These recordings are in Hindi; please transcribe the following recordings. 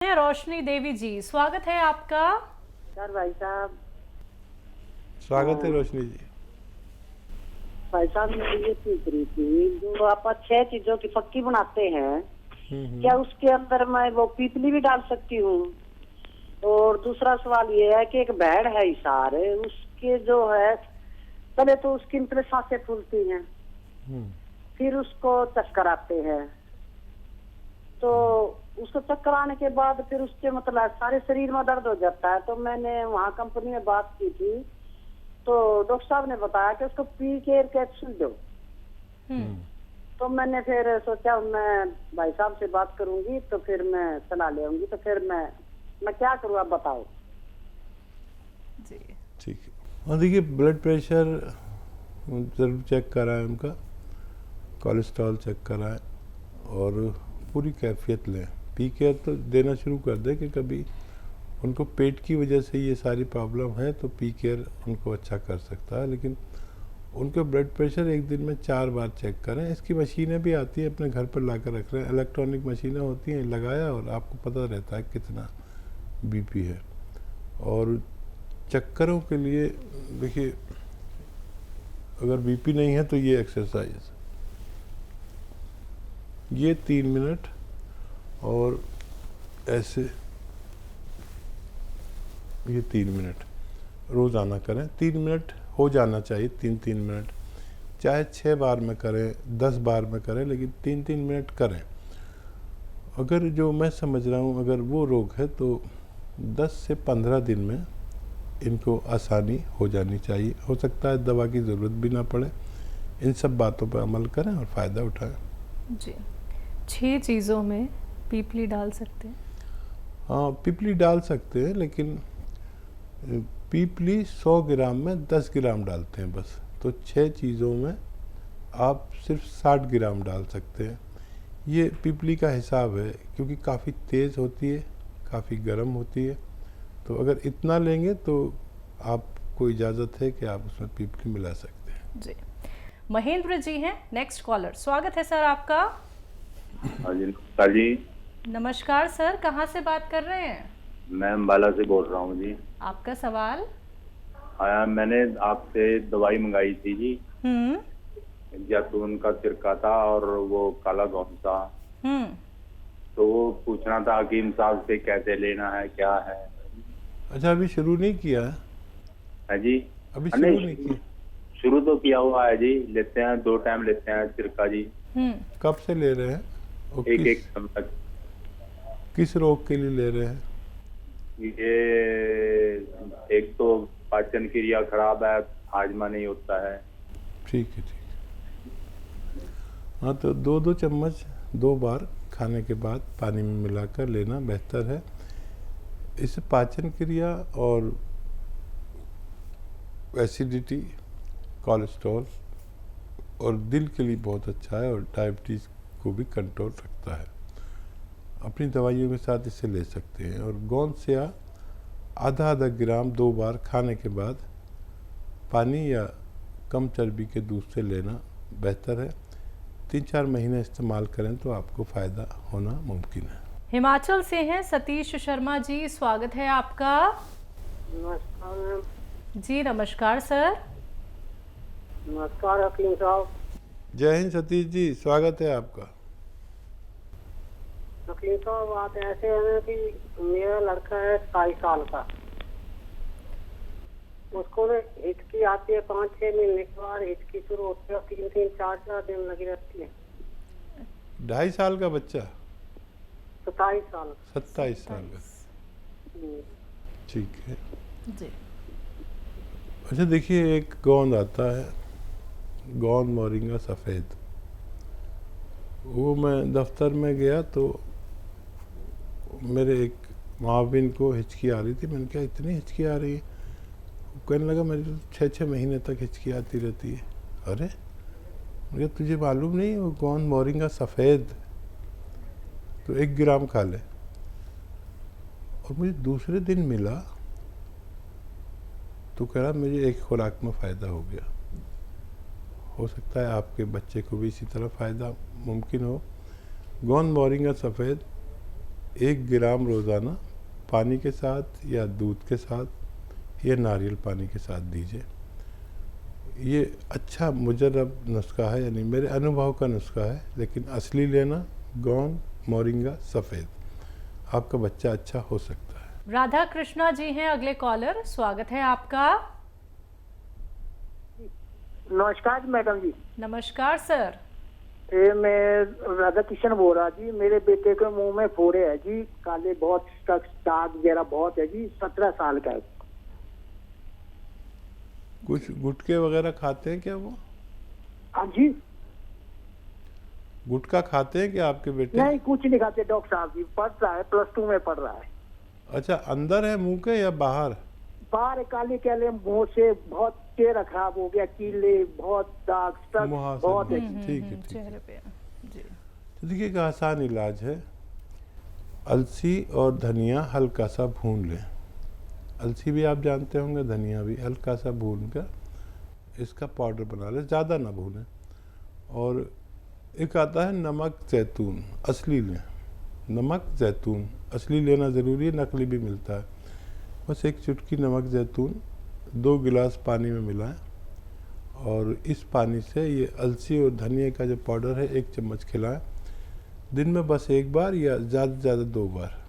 हैं रोशनी देवी जी, स्वागत है आपका। सर भाई साहब, स्वागत है रोशनी जी। भाई साहब मैं ये पूछ रही थी, जो आप 6 चीजों की फक्की बनाते हैं, क्या उसके अंदर मैं वो पीपली भी डाल सकती हूँ? और दूसरा सवाल ये है कि एक भेड़ है इसार, उसके जो है पहले तो उसकी मतलब सांसें फूलती हैं, फिर उसको चक्कर आते हैं, तो उसको चक्कर आने के बाद फिर उसके मतलब सारे शरीर में दर्द हो जाता है। तो मैंने वहाँ कंपनी में बात की थी, तो डॉक्टर साहब ने बताया कि उसको पी केयर कैप्सूल दो। तो मैंने फिर सोचा मैं भाई साहब से बात करूंगी, तो फिर मैं सलाह ले आऊंगी। तो फिर मैं क्या करूँ, आप बताओ जी। ठीक है। और देखिए, ब्लड प्रेशर ज़रूर चेक कराएं, उनका कोलेस्ट्रॉल चेक कराएं और पूरी कैफियत लें। पी केयर तो देना शुरू कर दें कि कभी उनको पेट की वजह से ये सारी प्रॉब्लम है तो पी केयर उनको अच्छा कर सकता है, लेकिन उनका ब्लड प्रेशर एक दिन में 4 बार चेक करें। इसकी मशीनें भी आती है, अपने घर पर ला कर रख रहे हैं, इलेक्ट्रॉनिक मशीनें होती हैं, लगाया और आपको पता रहता है कितना बीपी है। और चक्करों के लिए देखिए, अगर बीपी नहीं है तो ये एक्सरसाइज, ये 3 मिनट और ऐसे ये 3 मिनट रोज़ाना करें। 3 मिनट हो जाना चाहिए, 3-3 मिनट, चाहे 6 बार में करें 10 बार में करें, लेकिन 3-3 मिनट करें। अगर जो मैं समझ रहा हूँ, अगर वो रोग है तो 10 से 15 दिन में इनको आसानी हो जानी चाहिए। हो सकता है दवा की ज़रूरत भी ना पड़े। इन सब बातों पर अमल करें और फ़ायदा उठाएं। जी, 6 चीज़ों में पीपली डाल सकते हैं? हाँ, पीपली डाल सकते हैं, लेकिन पीपली 100 ग्राम में 10 ग्राम डालते हैं बस। तो 6 चीज़ों में आप सिर्फ 60 ग्राम डाल सकते हैं। ये पीपली का हिसाब है, क्योंकि काफ़ी तेज़ होती है, काफ़ी गर्म होती है। तो अगर इतना लेंगे तो आपको इजाज़त है कि आप उसमें पीपली मिला सकते हैं। जी। महेंद्र जी हैं नेक्स्ट कॉलर, स्वागत है सर आपका। हाँ जी, नमस्कार जी। नमस्कार सर, कहाँ से बात कर रहे हैं? मैं अम्बाला से बोल रहा हूँ जी। आपका सवाल? मैंने आपसे दवाई मंगाई थी जी, जैतून का सिरका था और वो काला घोंस था। तो वो पूछना था हकीम साहब से कैसे लेना है, क्या है। अच्छा, अभी शुरू नहीं किया है? है जी, अभी शुरू नहीं किया? शुरू तो किया हुआ है जी। लेते हैं, 2 टाइम लेते हैं सिरका जी। कब से ले रहे हैं? और एक चम्मच। किस रोग के लिए ले रहे हैं? ये एक तो पाचन क्रिया खराब है, हाजमा नहीं होता है। ठीक है, ठीक है। हाँ, तो 2-2 चम्मच 2 बार खाने के बाद पानी में मिलाकर लेना बेहतर है। इससे पाचन क्रिया और एसिडिटी, कोलेस्ट्रॉल और दिल के लिए बहुत अच्छा है, और डायबिटीज़ को भी कंट्रोल रखता है। अपनी दवाइयों के साथ इसे ले सकते हैं। और गोंद से आधा ग्राम 2 बार खाने के बाद पानी या कम चर्बी के दूध से लेना बेहतर है। 3-4 महीने इस्तेमाल करें तो आपको फ़ायदा होना मुमकिन है। हिमाचल से हैं सतीश शर्मा जी, स्वागत है आपका। नमस्कार जी नमस्कार सर। नमस्कार हकीम साहब। जय हिंद सतीश जी, स्वागत है आपका। हकीम साहब, बात ऐसे है कि मेरा लड़का है 27 साल का, उसको ना हिचकी आती है 5-6 महीने के बाद हिचकी शुरू होती है, 3-3, 4-4 दिन लगी रहती है। 2.5 साल का बच्चा? 27 साल। 27 साल का, ठीक है जी। अच्छा, देखिए, एक गोंद आता है, गोंद मोरिंगा सफ़ेद। वो मैं दफ्तर में गया तो मेरे एक माविन को हिचकी आ रही थी। मैंने कहा, इतनी हिचकी आ रही है? कहने लगा, मेरे तो 6-6 महीने तक हिचकी आती रहती है। अरे, मुझे तुझे मालूम नहीं वो गोंद मोरिंगा सफ़ेद, तो 1 ग्राम खा ले। और मुझे दूसरे दिन मिला तो कह रहा मुझे एक खुराक में फ़ायदा हो गया। हो सकता है आपके बच्चे को भी इसी तरह फ़ायदा मुमकिन हो। गोंद मोरिंगा सफ़ेद 1 ग्राम रोज़ाना पानी के साथ या दूध के साथ या नारियल पानी के साथ दीजिए। ये अच्छा मुजर्रब नुस्खा है, यानी मेरे अनुभव का नुस्खा है, लेकिन असली लेना गोंद, मोरिंगा, सफ़ेद, आपका बच्चा अच्छा हो सकता है। राधा कृष्णा जी हैं अगले कॉलर, स्वागत है आपका। नमस्कार मैडम जी। नमस्कार सर। ये मैं राधा किशन बोल रहा जी। मेरे बेटे के मुंह में फोड़े है जी, काले बहुत, दाग वगैरह बहुत है जी। 17 साल का है। कुछ गुटके वगैरह खाते हैं क्या वो? हाँ जी। गुटखा खाते हैं क्या आपके बेटे? नहीं, कुछ नहीं खाते डॉक्टर साहब जी। पढ़ रहा है, +2 में पढ़ रहा है। अच्छा, अंदर है मुंह के या बाहर? बाहर काले काले मुंह से बहुत चेहरा खराब हो गया, कीले, बहुत दाग, बहुत है। ठीक है, चेहरे पे जी। तो देखिए, एक आसान इलाज है। अलसी और धनिया हल्का सा भून लें। अलसी भी आप जानते होंगे, धनिया भी हल्का सा भून कर इसका पाउडर बना लें, ज़्यादा ना भूनें। और एक आता है नमक जैतून, असली लें। नमक जैतून असली लेना ज़रूरी है, नकली भी मिलता है। बस एक चुटकी नमक जैतून 2 गिलास पानी में मिलाएं और इस पानी से ये अलसी और धनिया का जो पाउडर है 1 चम्मच खिलाएं। दिन में बस 1 बार या ज़्यादा से ज़्यादा 2 बार,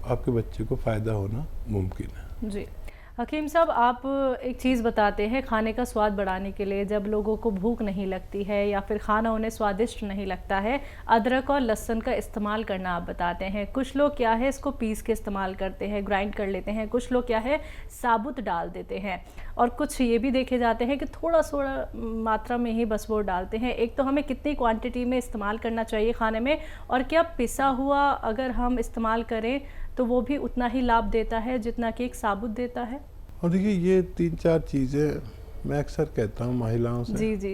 आपके बच्चे को फ़ायदा होना मुमकिन है। जी हकीम साहब, आप एक चीज़ बताते हैं खाने का स्वाद बढ़ाने के लिए, जब लोगों को भूख नहीं लगती है या फिर खाना उन्हें स्वादिष्ट नहीं लगता है, अदरक और लहसुन का इस्तेमाल करना आप बताते हैं। कुछ लोग क्या है इसको पीस के इस्तेमाल करते हैं, ग्राइंड कर लेते हैं, कुछ लोग क्या है साबुत डाल देते हैं, और कुछ ये भी देखे जाते हैं कि थोड़ा थोड़ा मात्रा में ही बस वो डालते हैं। एक तो हमें कितनी क्वांटिटी में इस्तेमाल करना चाहिए खाने में, और क्या पिसा हुआ अगर हम इस्तेमाल करें तो वो भी उतना ही लाभ देता है जितना कि एक साबुत देता है? और देखिए, ये 3-4 चीज़ें मैं अक्सर कहता हूँ महिलाओं से जी जी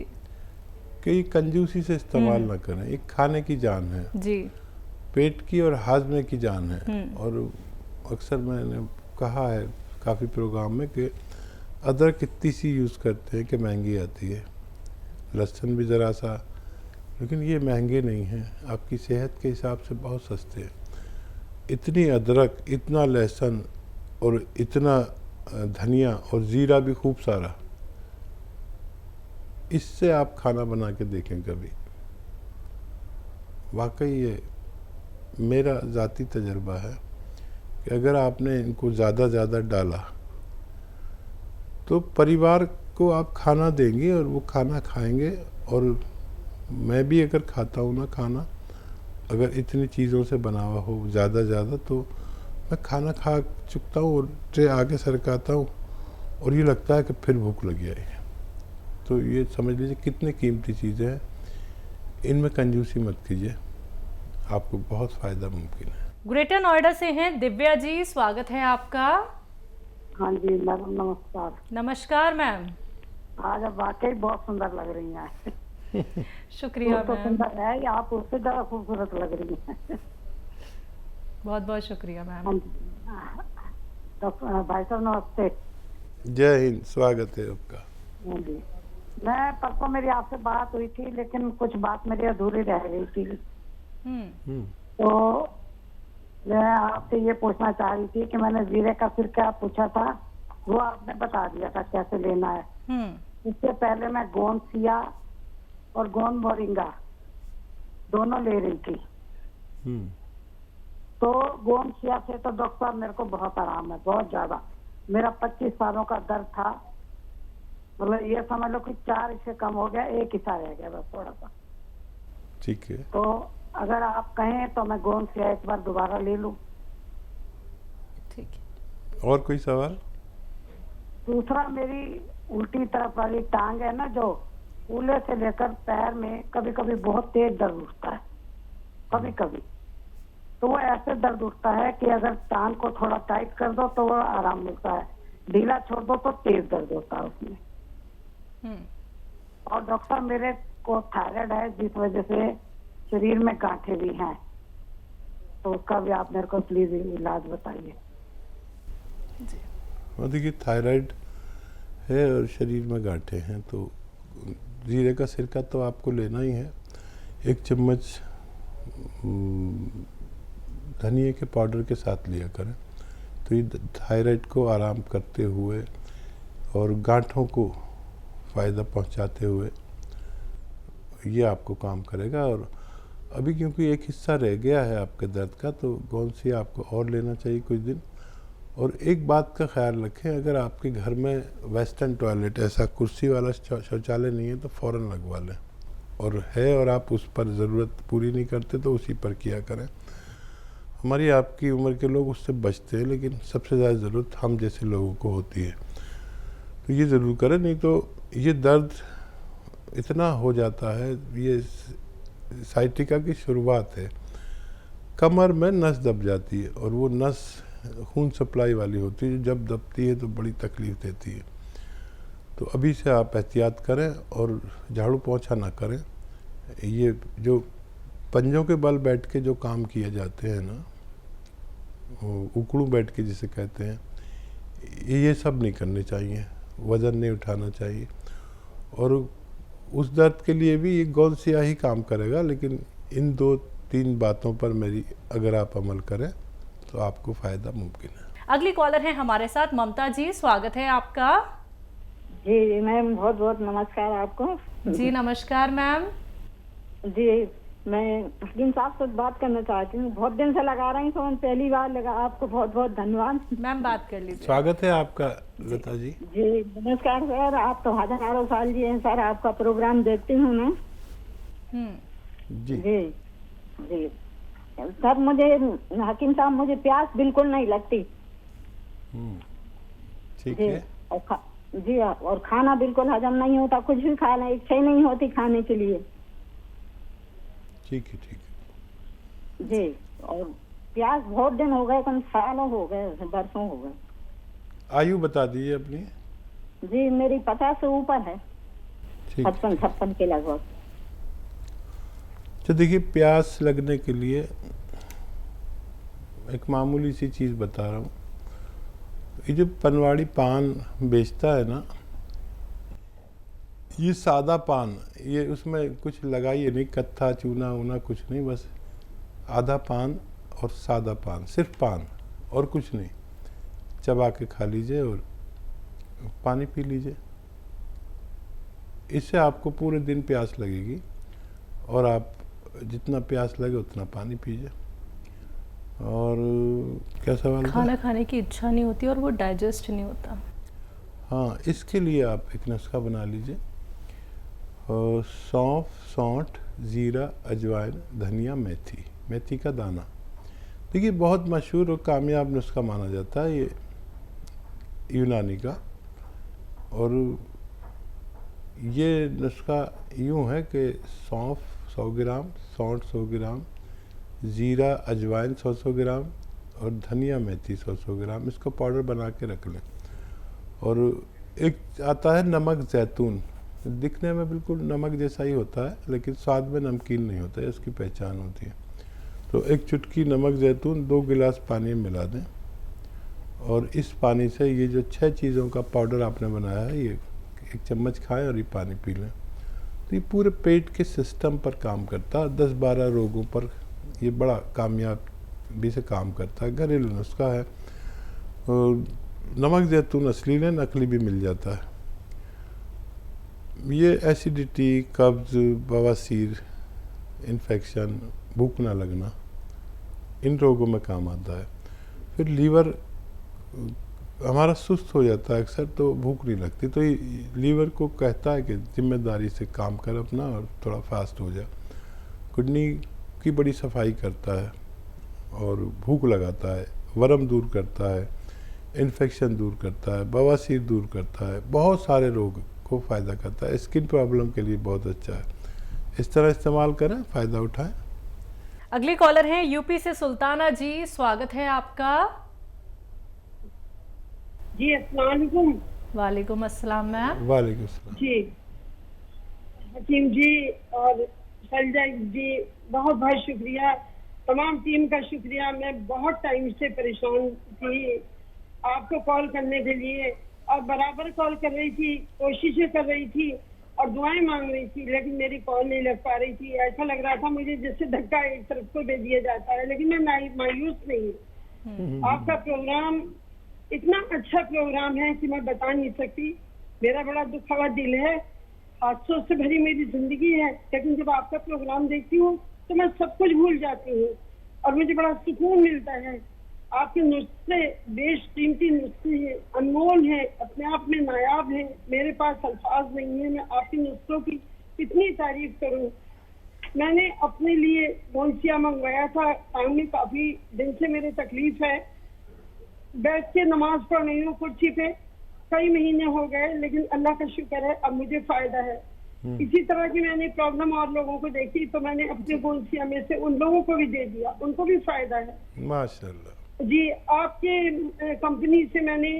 कि ये कंजूसी से इस्तेमाल ना करें। एक खाने की जान है जी, पेट की और हाजमे की जान है। और अक्सर मैंने कहा है काफ़ी प्रोग्राम में कि अदरक इतनी सी यूज़ करते हैं कि महंगी आती है, लहसुन भी ज़रा सा, लेकिन ये महंगे नहीं हैं, आपकी सेहत के हिसाब से बहुत सस्ते हैं। इतनी अदरक, इतना लहसुन और इतना धनिया और ज़ीरा भी खूब सारा, इससे आप खाना बना के देखें कभी। वाकई ये मेरा ज़ाती तजर्बा है कि अगर आपने इनको ज़्यादा डाला तो परिवार को आप खाना देंगे और वो खाना खाएंगे। और मैं भी अगर खाता हूँ ना खाना, अगर इतनी चीज़ों से बना हुआ हो ज़्यादा तो मैं खाना खा चुकता हूँ और ट्रे आगे सरकाता हूँ और ये लगता है कि फिर भूख लगी है। तो ये समझ लीजिए कितनी कीमती चीज़ें हैं, इनमें कंजूसी मत कीजिए, आपको बहुत फ़ायदा मुमकिन है। ग्रेटर नोएडा से हैं दिव्या जी, स्वागत है आपका। हाँ जी मैडम, नमस्कार। नमस्कार मैम। आज आप वाकई बहुत सुंदर लग रही हैं। शुक्रिया तो मैम, सुंदर है, या आप उससे ज़्यादा खूबसूरत लग रही हैं। बहुत बहुत शुक्रिया मैम। हाँ जी। तो भाई साहब नमस्ते। जय हिंद, स्वागत है आपका। हाँ जी, मैं परसों मेरी आपसे बात हुई थी, लेकिन कुछ बात मेरी अधूरी रह गई थी। तो मैं आपसे ये पूछना चाह रही थी कि मैंने जीरे का सिरका पूछा था, वो आपने बता दिया था कैसे लेना है। इससे पहले मैं गोंद सिया और गोंद मोरिंगा दोनों ले रही थी। तो गोंद सिया से तो डॉक्टर साहब मेरे को बहुत आराम है, बहुत ज्यादा। मेरा 25 सालों का दर्द था, मतलब ये समझ लो कि 4 हिस्से कम हो गया, 1 हिस्सा रह गया बस थोड़ा सा। ठीक है। तो अगर आप कहें तो मैं गोंद सिया एक बार दोबारा ले लूं। ठीक है। और कोई सवाल? दूसरा, मेरी उल्टी तरफ वाली टांग है ना, जो कूल्हे से लेकर पैर में कभी कभी बहुत तेज दर्द उठता है, कभी कभी तो वो ऐसे दर्द उठता है कि अगर टांग को थोड़ा टाइट कर दो तो वो आराम मिलता है, ढीला छोड़ दो तो तेज दर्द होता है उसमें। और डॉक्टर मेरे को थायराइड है, जिस वजह से शरीर में गांठें भी हैं, तो उसका भी आप मेरे को प्लीज इलाज बताइए। देखिए, थायराइड है और शरीर में गांठें हैं, तो जीरे का सिरका तो आपको लेना ही है। 1 चम्मच धनिए के पाउडर के साथ लिया करें। तो ये थायराइड को आराम करते हुए और गांठों को फ़ायदा पहुंचाते हुए ये आपको काम करेगा। और अभी क्योंकि एक हिस्सा रह गया है आपके दर्द का, तो गोंसी आपको और लेना चाहिए कुछ दिन। और एक बात का ख्याल रखें, अगर आपके घर में वेस्टर्न टॉयलेट, ऐसा कुर्सी वाला शौचालय नहीं है तो फ़ौरन लगवा लें, और है और आप उस पर ज़रूरत पूरी नहीं करते तो उसी पर किया करें। हमारी आपकी उम्र के लोग उससे बचते हैं, लेकिन सबसे ज़्यादा ज़रूरत हम जैसे लोगों को होती है, तो ये ज़रूर करें। नहीं तो ये दर्द इतना हो जाता है, ये साइटिका की शुरुआत है। कमर में नस दब जाती है और वो नस खून सप्लाई वाली होती है, जब दबती है तो बड़ी तकलीफ़ देती है। तो अभी से आप एहतियात करें और झाड़ू पोंछा ना करें। ये जो पंजों के बल बैठ के जो काम किए जाते हैं ना, उकड़ू बैठ के जिसे कहते हैं, ये सब नहीं करने चाहिए, वज़न नहीं उठाना चाहिए। और उस दर्द के लिए भी ये गोंसिया ही काम करेगा, लेकिन इन 2-3 बातों पर मेरी अगर आप अमल करें तो आपको फ़ायदा मुमकिन है। अगली कॉलर है हमारे साथ ममता जी, स्वागत है आपका। जी मैम, बहुत बहुत नमस्कार आपको। जी नमस्कार मैम। जी मैं हकीम साहब से बात करना चाहती हूँ, बहुत दिन से लगा रही हूँ, पहली बार लगा। आपको बहुत बहुत धन्यवाद। मैम बात कर लीजिए। स्वागत है आपका लता जी। जी नमस्कार सर, आप तो हजारों साल जी हैं सर, आपका प्रोग्राम देखती हूँ मैं। जी जी जी सर, मुझे हकीम साहब, मुझे प्यास बिल्कुल नहीं लगती। ठीक है। जी और खाना बिल्कुल हजम नहीं होता, कुछ भी खाना इच्छा ही नहीं होती खाने के लिए। ठीक है। जी और प्यास बहुत दिन हो गए, कम सालों हो गए, बरसों हो गए। आयु बता दीजिए अपनी। जी मेरी 50 से ऊपर है, 56 के लगभग। तो देखिए, प्यास लगने के लिए एक मामूली सी चीज़ बता रहा हूँ। ये जो पनवाड़ी पान बेचता है ना, ये सादा पान, ये उसमें कुछ लगाइए नहीं, कत्था चूना वूना कुछ नहीं, बस आधा पान और सादा पान, सिर्फ पान और कुछ नहीं, चबा के खा लीजिए और पानी पी लीजिए। इससे आपको पूरे दिन प्यास लगेगी और आप जितना प्यास लगे उतना पानी पीजिए। और क्या सवाल था? खाना खाने की इच्छा नहीं होती और वो डाइजेस्ट नहीं होता। हाँ, इसके लिए आप एक नुस्खा बना लीजिए। सौंफ, सौंठ, ज़ीरा, अजवाइन, धनिया, मेथी का दाना। देखिए, बहुत मशहूर और कामयाब नुस्खा माना जाता है ये यूनानी का। और ये नुस्खा यूँ है कि सौंफ 100 ग्राम, सौंठ 100 ग्राम, ज़ीरा अजवाइन 100 ग्राम और धनिया मेथी 100 ग्राम, इसको पाउडर बना के रख लें। और एक आता है नमक जैतून, दिखने में बिल्कुल नमक जैसा ही होता है, लेकिन स्वाद में नमकीन नहीं होता है, इसकी पहचान होती है। तो एक चुटकी नमक जैतून 2 गिलास पानी में मिला दें और इस पानी से ये जो 6 चीज़ों का पाउडर आपने बनाया है, ये 1 चम्मच खाएं और ये पानी पी लें। तो ये पूरे पेट के सिस्टम पर काम करता है, 10-12 रोगों पर ये बड़ा कामयाबी से काम करता है। घरेलू नुस्खा है। और नमक जैतून असली में, नकली भी मिल जाता है। ये एसिडिटी, कब्ज़, बवासीर, इन्फेक्शन, भूख ना लगना, इन रोगों में काम आता है। फिर लीवर हमारा सुस्त हो जाता है अक्सर, तो भूख नहीं लगती, तो ये लीवर को कहता है कि जिम्मेदारी से काम कर अपना और थोड़ा फास्ट हो जा। किडनी की बड़ी सफाई करता है और भूख लगाता है, वरम दूर करता है, इन्फेक्शन दूर करता है, बवासीर दूर करता है, बहुत सारे रोग को फ़ायदा करता है। स्किन प्रॉब्लम के लिए बहुत अच्छा है। इस तरह इस्तेमाल करें, फ़ायदा उठाएं। अगली कॉलर है यूपी से सुल्ताना जी, स्वागत है आपका। जी अस्सलाम वालेकुम। वालेकुम अस्सलाम मैम। वालेकुम अस्सलाम। जी हकीम जी और शैलजा जी, बहुत बहुत शुक्रिया, तमाम टीम का शुक्रिया। मैं बहुत टाइम से परेशान थी आपको कॉल करने के लिए और बराबर कॉल कर रही थी, कोशिशें कर रही थी और दुआएं मांग रही थी, लेकिन मेरी कॉल नहीं लग पा रही थी। ऐसा लग रहा था मुझे जैसे धक्का एक तरफ को दे दिया जाता है, लेकिन मैं मायूस नहीं हूँ। आपका प्रोग्राम इतना अच्छा प्रोग्राम है कि मैं बता नहीं सकती। मेरा बड़ा दुखा हुआ दिल है, हादसों से भरी मेरी जिंदगी है, लेकिन जब आपका प्रोग्राम देखती हूँ तो मैं सब कुछ भूल जाती हूँ और मुझे बड़ा सुकून मिलता है। आपके नुस्खे बेशकीमती नुस्खे हैं, अनमोल है, अपने आप में नायाब है। मेरे पास अल्फाज नहीं है, मैं आपके नुस्खों की कितनी तारीफ करूं। मैंने अपने लिए गोंसिया मंगवाया था, टांग में काफी दिन से मेरे तकलीफ है, बैठ के नमाज पढ़ रही हूँ कुर्सी पे, कई महीने हो गए, लेकिन अल्लाह का शुक्र है अब मुझे फायदा है। इसी तरह की मैंने प्रॉब्लम और लोगों को देखी तो मैंने अपने गोंसिया में से उन लोगों को भी दे दिया, उनको भी फायदा है। माशाल्लाह जी, आपके कंपनी से मैंने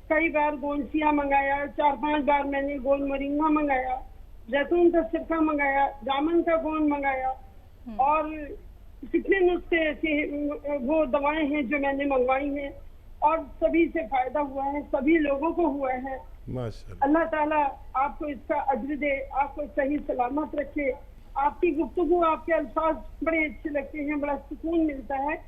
कई बार गोंसिया मंगाया, 4-5 बार मैंने गोल मोरिंगा मंगाया, जैतून का सिरका मंगाया, जामुन का गोंद मंगाया और कितने नुस्खे ऐसे वो दवाएं हैं जो मैंने मंगवाई हैं और सभी से फायदा हुआ है, सभी लोगों को हुआ है। माशाल्लाह। अल्लाह ताला आपको इसका अज्र दे, आपको सही सलामत रखे। आपकी गुफ्तगू, आपके अल्फाज बड़े अच्छे लगते हैं, बड़ा सुकून मिलता है।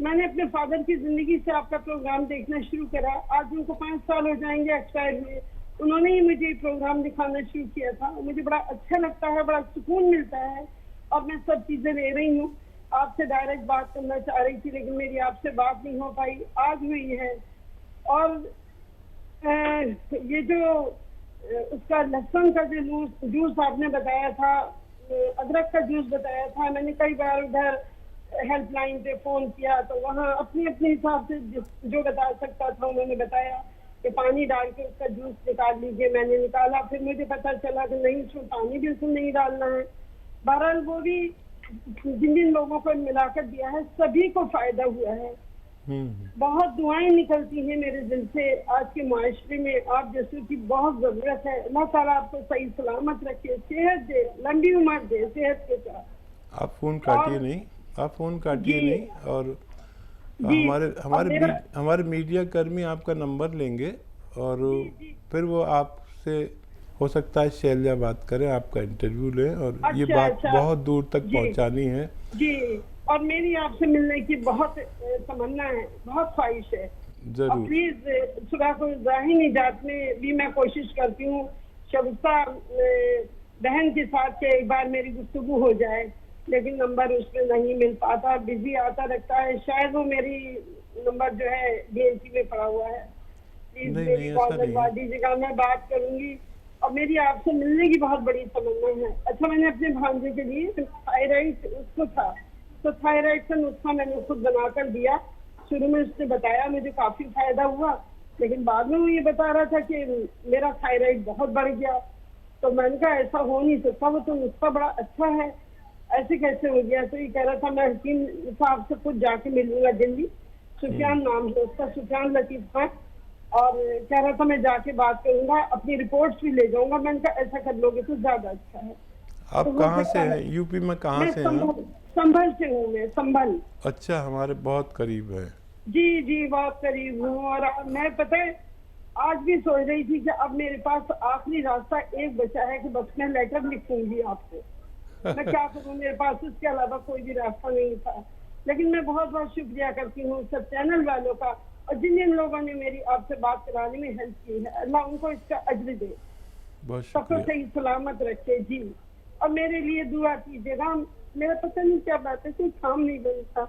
मैंने अपने फादर की जिंदगी से आपका प्रोग्राम देखना शुरू करा, आज उनको 5 साल हो जाएंगे एक्सपायर हुए। उन्होंने ही मुझे प्रोग्राम दिखाना शुरू किया था, मुझे बड़ा अच्छा लगता है, बड़ा सुकून मिलता है और मैं सब चीजें ले रही हूँ। आपसे डायरेक्ट बात करना चाह रही थी लेकिन मेरी आपसे बात नहीं हो पाई, आज हुई है। और ये जो उसका लहसुन का जो जूस आपने बताया था, अदरक का जूस बताया था, मैंने कई बार उधर हेल्पलाइन पे फोन किया तो वहाँ अपने अपने हिसाब से जो बता सकता था उन्होंने बताया कि पानी डाल के उसका जूस निकाल लीजिए। मैंने निकाला, फिर मुझे पता चला कि नहीं, उसमें पानी बिल्कुल नहीं डालना है। बहरहाल वो भी जिन जिन लोगों को मिलाकर दिया है सभी को फायदा हुआ है। बहुत दुआएं निकलती हैं मेरे दिल से। आज के माशरे में आप जैसे की बहुत जरूरत है। अल्लाह ताला आपको सही सलामत रखे, सेहत दे, लंबी उम्र दे सेहत के साथ। आप फोन काटिए नहीं, आप फोन काटिए नहीं। और हमारे मीडिया कर्मी आपका नंबर लेंगे और फिर वो आपसे हो सकता है शैल्या बात करें, आपका इंटरव्यू लें और ये बात बहुत दूर तक पहुंचानी है। जी, और मेरी आपसे मिलने की बहुत तमन्ना है, बहुत ख्वाहिश है। जरूर। प्लीज सुबह को जाहिर निजात में भी मैं कोशिश करती हूँ शगुफ्ता बहन के साथ के एक बार मेरी गुफ्तगू हो जाए, लेकिन नंबर उसमें नहीं मिल पाता, बिजी आता रहता है। शायद वो मेरी नंबर जो है DNC में पड़ा हुआ है। प्लीज मेरी कॉल लगवा दीजिएगा, मैं बात करूंगी। और मेरी आपसे मिलने की बहुत बड़ी तमन्ना है। अच्छा, मैंने अपने भांजे के लिए थायराइड उसको था तो थायराइड का नुस्खा मैंने खुद बनाकर दिया। शुरू में उसने बताया, मुझे काफी फायदा हुआ, लेकिन बाद में वो ये बता रहा था कि मेरा थायराइड बहुत बढ़ गया। तो मैंने कहा ऐसा हो नहीं सकता, वो तो नुस्खा बड़ा अच्छा है, ऐसे कैसे हो गया? तो ये कह रहा था मैं हकीम साहब से खुद जाके मिलूंगा दिल्ली, सुफियान नाम है उसका, सुफियान लतीफ खान, और कह रहा था मैं जाके बात करूंगा, अपनी रिपोर्ट्स भी ले जाऊंगा। मैंने कहा ऐसा कर लोगे तो ज्यादा अच्छा है। आप तो कहाँ से हैं? यूपी में कहाँ से हैं? संभल से हूँ मैं, संभल। अच्छा, हमारे बहुत करीब है। जी जी, बहुत करीब हूँ। और मैं पता है आज भी सोच रही थी कि अब मेरे पास आखिरी रास्ता एक बचा है कि बस मैं लेटर लिखूंगी आपको। मैं क्या करूँ, मेरे पास इसके अलावा कोई भी रास्ता नहीं था। लेकिन मैं बहुत बहुत शुक्रिया करती हूँ सब चैनल वालों का और जिन जिन लोगों ने मेरी आपसे बात कराने में हेल्प की है। अल्लाह उनको इसका अज्र दे, सबको सही सलामत रखे। जी, और मेरे लिए दुआ कीजिएगा। मेरा पता नहीं क्या बात है, कोई काम नहीं बनता,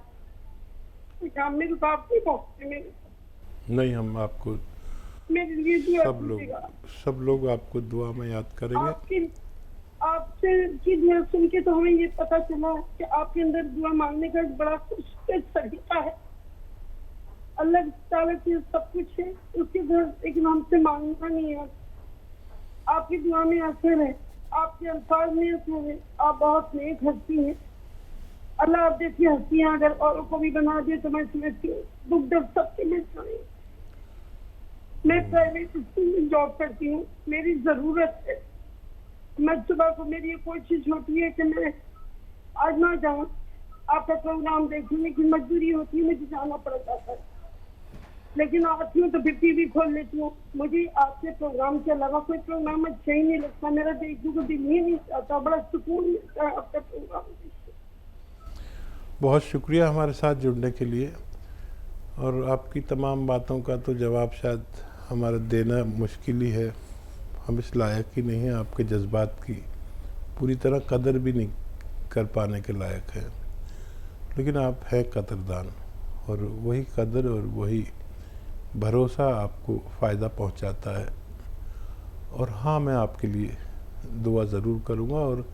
कोई काम में रुकावट नहीं पहुँचती मेरे। नहीं, हम आपको मेरे लिए दुआ सब लोग आपको दुआ में याद करेंगे। आपसे की दुआ सुन के तो हमें ये पता चला कि आपके अंदर दुआ मांगने का एक बड़ा खुशकिस्मत तरीका है। अल्लाह ताला की सब कुछ है उसके घर, लेकिन हमसे मांगना नहीं है। आपकी दुआ में असर है, आपके अल्फाज में असर है। आप बहुत नेक हस्ती हैं। अल्लाह आप जैसी हस्तियाँ अगर औरों को भी बना दे तो मैं समझती हूँ दुख दर्द सबके मिल जाए। मैं प्राइवेट स्कूल में जॉब करती हूँ, मेरी जरूरत है। मैं सुबह को मेरी कोशिश होती है कि मैं आज ना जाऊँ, आपका प्रोग्राम देखूँ, लेकिन मजबूरी होती है, मुझे जाना पड़ जाता है। लेकिन आती हूँ तो फिर टीवी खोल लेती हूँ। मुझे आपके प्रोग्राम के अलावा कोई प्रोग्राम अच्छा ही नहीं लगता, मेरा देखने को दिल ही नहीं चाहता, बड़ा सुकून मिलता है आपका प्रोग्राम। बहुत शुक्रिया हमारे साथ जुड़ने के लिए, और आपकी तमाम बातों का तो जवाब शायद हमारा देना मुश्किल ही है। हम इस लायक ही नहीं हैं, आपके जज्बात की पूरी तरह कदर भी नहीं कर पाने के लायक है, लेकिन आप हैं कदरदान, और वही कदर और वही भरोसा आपको फ़ायदा पहुंचाता है। और हाँ, मैं आपके लिए दुआ ज़रूर करूँगा। और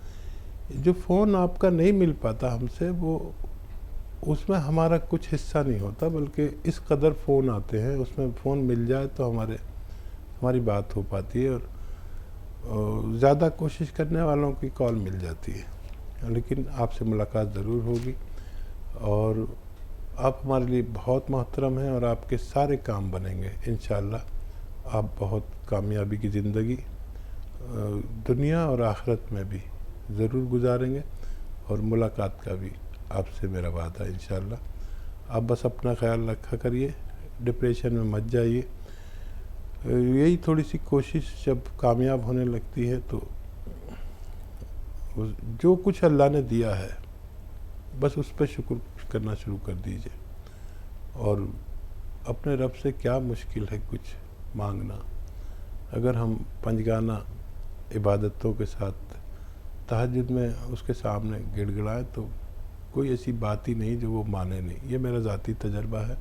जो फ़ोन आपका नहीं मिल पाता हमसे, वो उसमें हमारा कुछ हिस्सा नहीं होता, बल्कि इस कदर फ़ोन आते हैं, उसमें फ़ोन मिल जाए तो हमारी बात हो पाती है, और ज़्यादा कोशिश करने वालों की कॉल मिल जाती है। लेकिन आपसे मुलाकात ज़रूर होगी, और आप हमारे लिए बहुत मोहतरम हैं, और आपके सारे काम बनेंगे इंशाअल्लाह। आप बहुत कामयाबी की ज़िंदगी दुनिया और आखिरत में भी ज़रूर गुजारेंगे, और मुलाकात का भी आपसे मेरा वादा है इंशाअल्लाह। आप बस अपना ख्याल रखा करिए, डिप्रेशन में मत जाइए। यही थोड़ी सी कोशिश जब कामयाब होने लगती है तो जो कुछ अल्लाह ने दिया है बस उस पर शुक्र करना शुरू कर दीजिए। और अपने रब से क्या मुश्किल है कुछ मांगना, अगर हम पंजगाना इबादतों के साथ तहज्जुद में उसके सामने गिड़गिड़ाएं तो कोई ऐसी बात ही नहीं जो वो माने नहीं। ये मेरा ज़ाती तजर्बा है।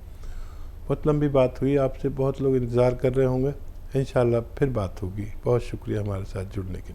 बहुत लंबी बात हुई, आपसे बहुत लोग इंतज़ार कर रहे होंगे, इंशाअल्लाह फिर बात होगी। बहुत शुक्रिया हमारे साथ जुड़ने के लिए।